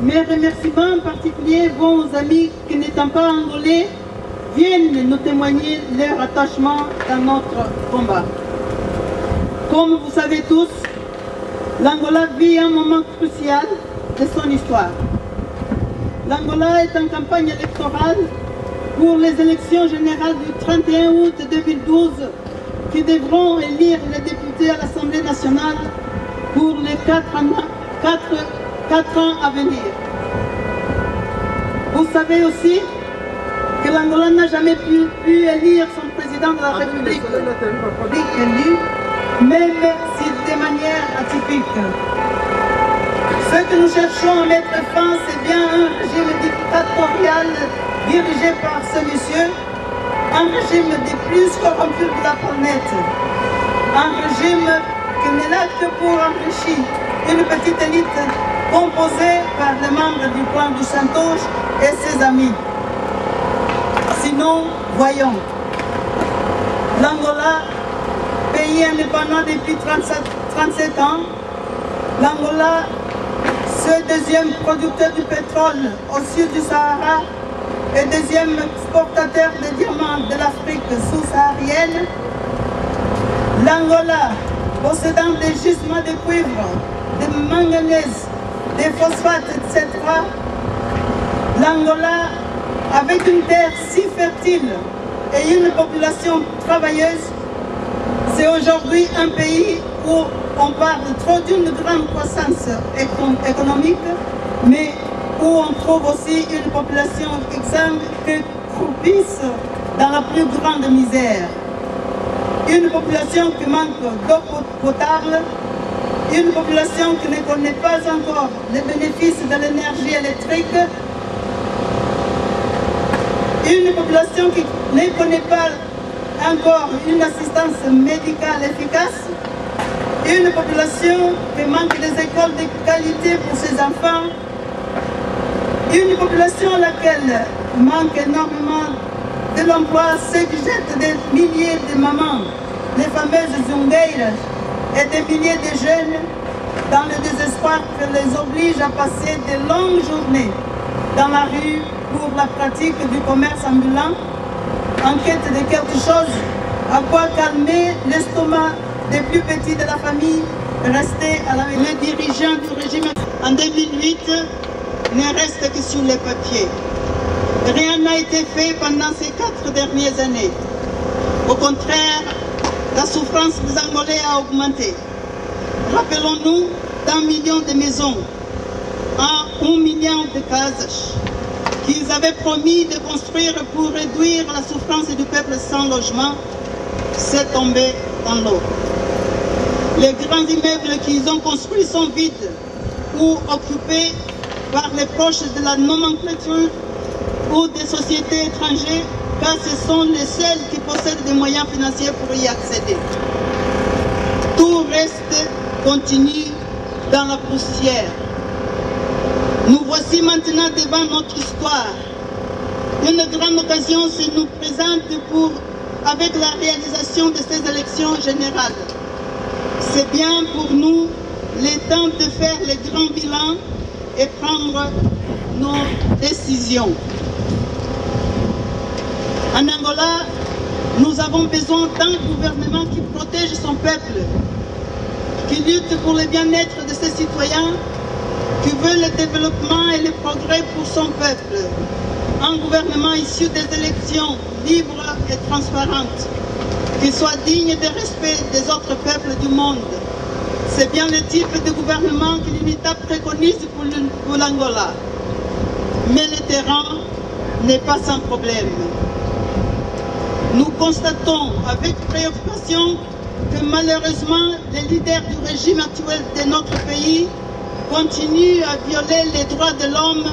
Mes remerciements particuliers vont aux amis qui, n'étant pas angolais, viennent nous témoigner leur attachement dans notre combat. Comme vous savez tous, l'Angola vit un moment crucial de son histoire. L'Angola est en campagne électorale pour les élections générales du 31 août 2012 qui devront élire les députés à l'Assemblée nationale pour les 4 ans à venir. Vous savez aussi que l'Angola n'a jamais pu élire son président de la République élu, même si de manière atypique. Ce que nous cherchons à mettre fin, c'est bien un régime dictatorial dirigé par ce monsieur, un régime des plus corrompus de la planète, un régime qui n'est là que pour enrichir une petite élite composée par les membres du clan du Santos et ses amis. Sinon, voyons, l'Angola, pays indépendant depuis 37 ans, l'Angola, ce deuxième producteur du pétrole au sud du Sahara et deuxième exportateur de diamants de l'Afrique sous-saharienne, l'Angola, possédant des gisements de cuivre, de manganèse, des phosphates, etc., l'Angola, avec une terre si fertile et une population travailleuse, c'est aujourd'hui un pays où on parle trop d'une grande croissance économique, mais où on trouve aussi une population exsangue qui croupisse dans la plus grande misère. Une population qui manque d'eau potable, une population qui ne connaît pas encore les bénéfices de l'énergie électrique, une population qui ne connaît pas encore une assistance médicale efficace, une population qui manque des écoles de qualité pour ses enfants, une population à laquelle manque énormément de l'emploi, ce qui jette des milliers de mamans, les fameuses zungueiras, et des milliers de jeunes dans le désespoir que les oblige à passer de longues journées dans la rue pour la pratique du commerce ambulant, en quête de quelque chose à quoi calmer l'estomac des plus petits de la famille restés à la maison. Les dirigeants du régime en 2008 ne restent que sur les papiers. Rien n'a été fait pendant ces 4 dernières années. Au contraire, la souffrance des Angolais a augmenté. Rappelons-nous d'1 million de maisons à 1 million de cases qu'ils avaient promis de construire pour réduire la souffrance du peuple sans logement, c'est tombé dans l'eau. Les grands immeubles qu'ils ont construits sont vides ou occupés par les proches de la nomenclature ou des sociétés étrangères, car ce sont les seuls qui possèdent des moyens financiers pour y accéder. Tout reste continu dans la poussière. Nous voici maintenant devant notre histoire. Une grande occasion se nous présente avec la réalisation de ces élections générales. C'est bien pour nous le temps de faire le grand bilan et prendre nos décisions. En Angola, nous avons besoin d'un gouvernement qui protège son peuple, qui lutte pour le bien-être de ses citoyens, qui veut le développement et le progrès pour son peuple. Un gouvernement issu des élections libres et transparentes, qui soit digne de respect des autres peuples du monde. C'est bien le type de gouvernement que l'UNITA préconise pour l'Angola. Mais le terrain n'est pas sans problème. Nous constatons avec préoccupation que malheureusement les leaders du régime actuel de notre pays continuent à violer les droits de l'homme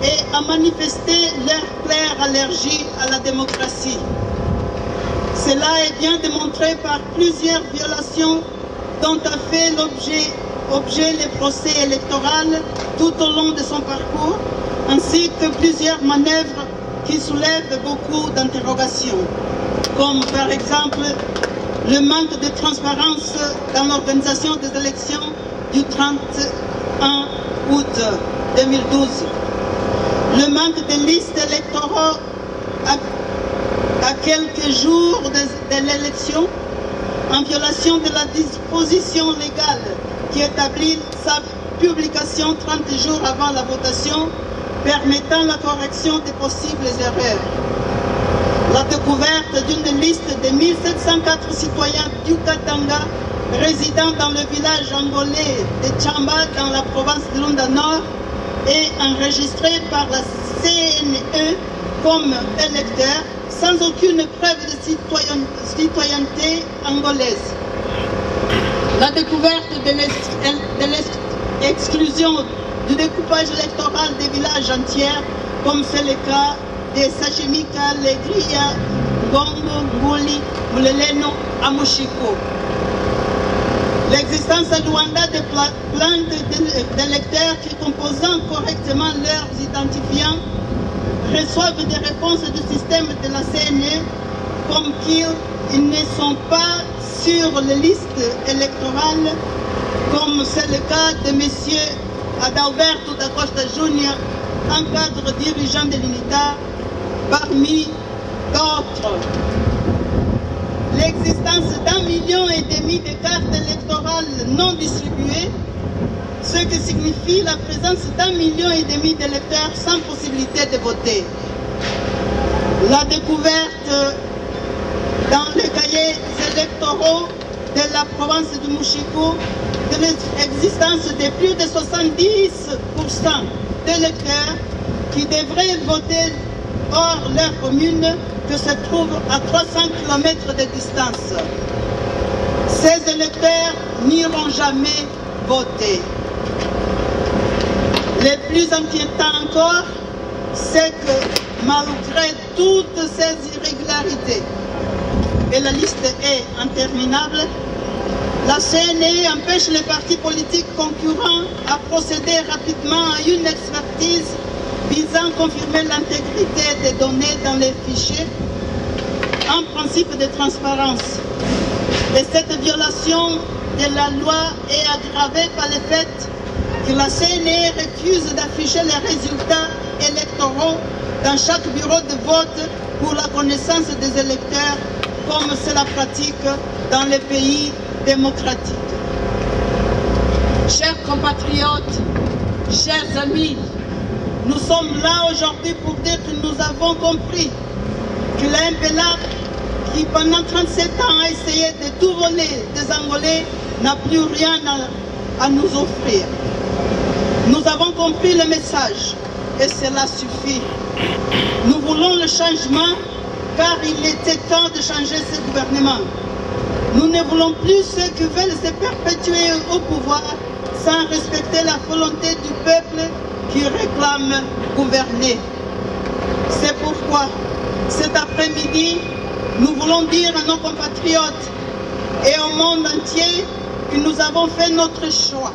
et à manifester leur claire allergie à la démocratie. Cela est bien démontré par plusieurs violations dont a fait l'objet les procès électoraux tout au long de son parcours, ainsi que plusieurs manœuvres qui soulèvent beaucoup d'interrogations, comme par exemple le manque de transparence dans l'organisation des élections du 31 août 2012. Le manque de listes électoraux à quelques jours de l'élection, en violation de la disposition légale qui établit sa publication 30 jours avant la votation, permettant la correction des possibles erreurs. La découverte d'une liste de 1704 citoyens du Katanga résidant dans le village angolais de Tchamba dans la province de Lunda Nord est enregistrée par la CNE comme électeur sans aucune preuve de citoyenneté angolaise. La découverte de l'exclusion du découpage électoral des villages entiers, comme c'est le cas de Sachimika, Legria, Gongo, Nguli, Muleleno, Amushiko. L'existence à Luanda de plaintes d'électeurs qui, composant correctement leurs identifiants, reçoivent des réponses du système de la CNE comme qu'ils ne sont pas sur les listes électorales, comme c'est le cas de M. Adalberto da Costa Júnior, un cadre dirigeant de l'UNITA, parmi d'autres. L'existence d'1,5 million de cartes électorales non distribuées, ce qui signifie la présence d'1,5 million d'électeurs sans possibilité de voter. La découverte dans les cahiers électoraux de la province de Mushiko de l'existence de plus de 70% d'électeurs qui devraient voter hors leur commune que se trouve à 300 km de distance. Ces électeurs n'iront jamais voter. Le plus inquiétant encore, c'est que malgré toutes ces irrégularités, et la liste est interminable, la CNE empêche les partis politiques concurrents à procéder rapidement à une expertise visant à confirmer l'intégrité des données dans les fichiers, un principe de transparence. Et cette violation de la loi est aggravée par le fait que la CNE refuse d'afficher les résultats électoraux dans chaque bureau de vote pour la connaissance des électeurs, comme c'est la pratique dans les pays démocratiques. Chers compatriotes, chers amis, nous sommes là aujourd'hui pour dire que nous avons compris que la MPLA, qui pendant 37 ans a essayé de tout voler des Angolais, n'a plus rien à nous offrir. Nous avons compris le message et cela suffit. Nous voulons le changement car il était temps de changer ce gouvernement. Nous ne voulons plus ceux qui veulent se perpétuer au pouvoir sans respecter la volonté du peuple qui réclame gouverner. C'est pourquoi cet après-midi, nous voulons dire à nos compatriotes et au monde entier que nous avons fait notre choix.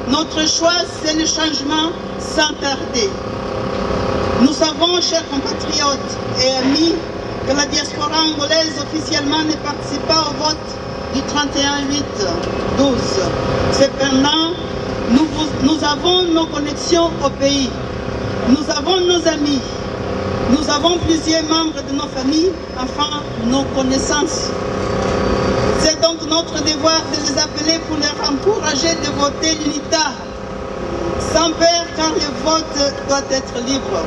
Notre choix, c'est le changement sans tarder. Nous savons, chers compatriotes et amis, que la diaspora angolaise officiellement ne participe pas au vote du 31-8-12. Cependant, nous avons nos connexions au pays. Nous avons nos amis. Nous avons plusieurs membres de nos familles, enfin nos connaissances. C'est donc notre devoir de les appeler pour les encourager de voter l'UNITA, sans peur car le vote doit être libre.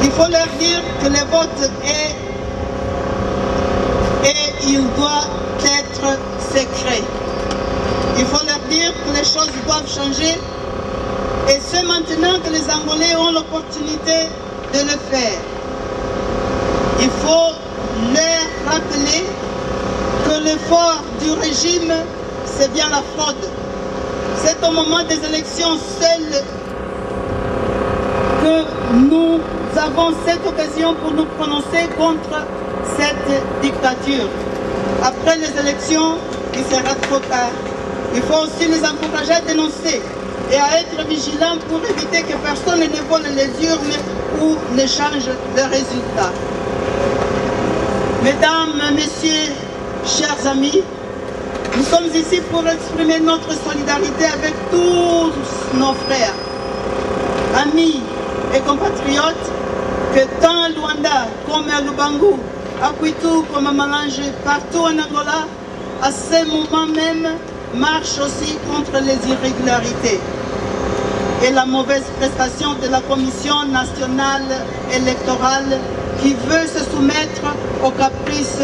Il faut leur dire que le vote est et il doit être secret. Il faut leur dire que les choses doivent changer et c'est maintenant que les Angolais ont l'opportunité de le faire. Il faut leur rappeler que l'effort du régime, c'est bien la fraude. C'est au moment des élections seules que nous avons cette occasion pour nous prononcer contre cette dictature. Après les élections, il sera trop tard. Il faut aussi les encourager à dénoncer et à être vigilants pour éviter que personne ne vole les urnes ou ne change les résultats. Mesdames, Messieurs, chers amis, nous sommes ici pour exprimer notre solidarité avec tous nos frères amis et compatriotes, que tant à Luanda comme à Lubangu, à Kwitu comme à Malange, partout en Angola, à ce moment même, marche aussi contre les irrégularités et la mauvaise prestation de la Commission nationale électorale qui veut se soumettre aux caprices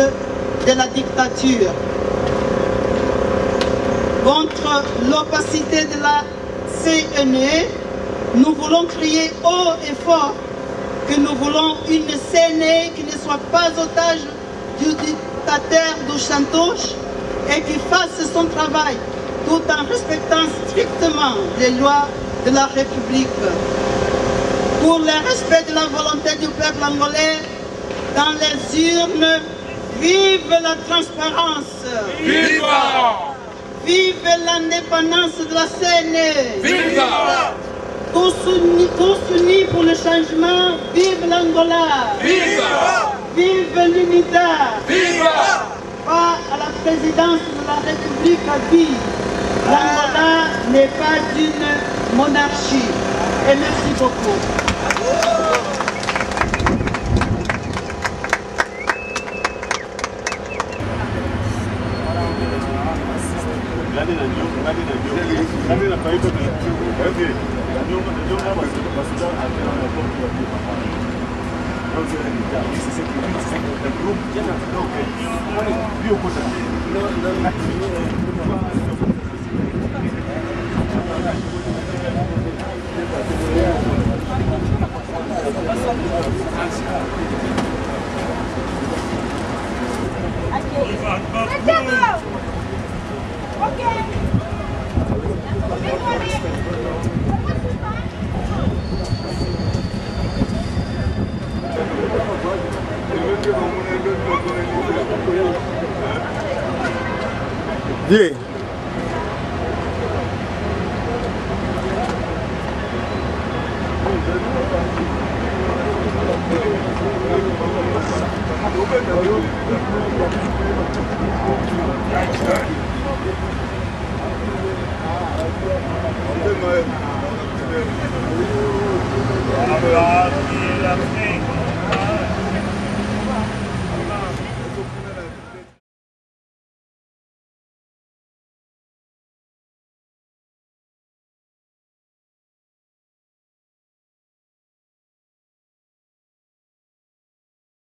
de la dictature. Contre l'opacité de la CNE, nous voulons crier haut et fort que nous voulons une CNE qui ne soit pas otage du dictateur du Santosh et qui fasse son travail tout en respectant strictement les lois de la République. Pour le respect de la volonté du peuple angolais, dans les urnes, vive la transparence! Viva! Vive l'indépendance de la CNE! Viva! Tous unis pour le changement, vive l'Angola! Viva! Vive l'UNITA! Viva! Pas à la présidence de la République à vie. L'Angola n'est pas une monarchie. Et merci beaucoup. Bien.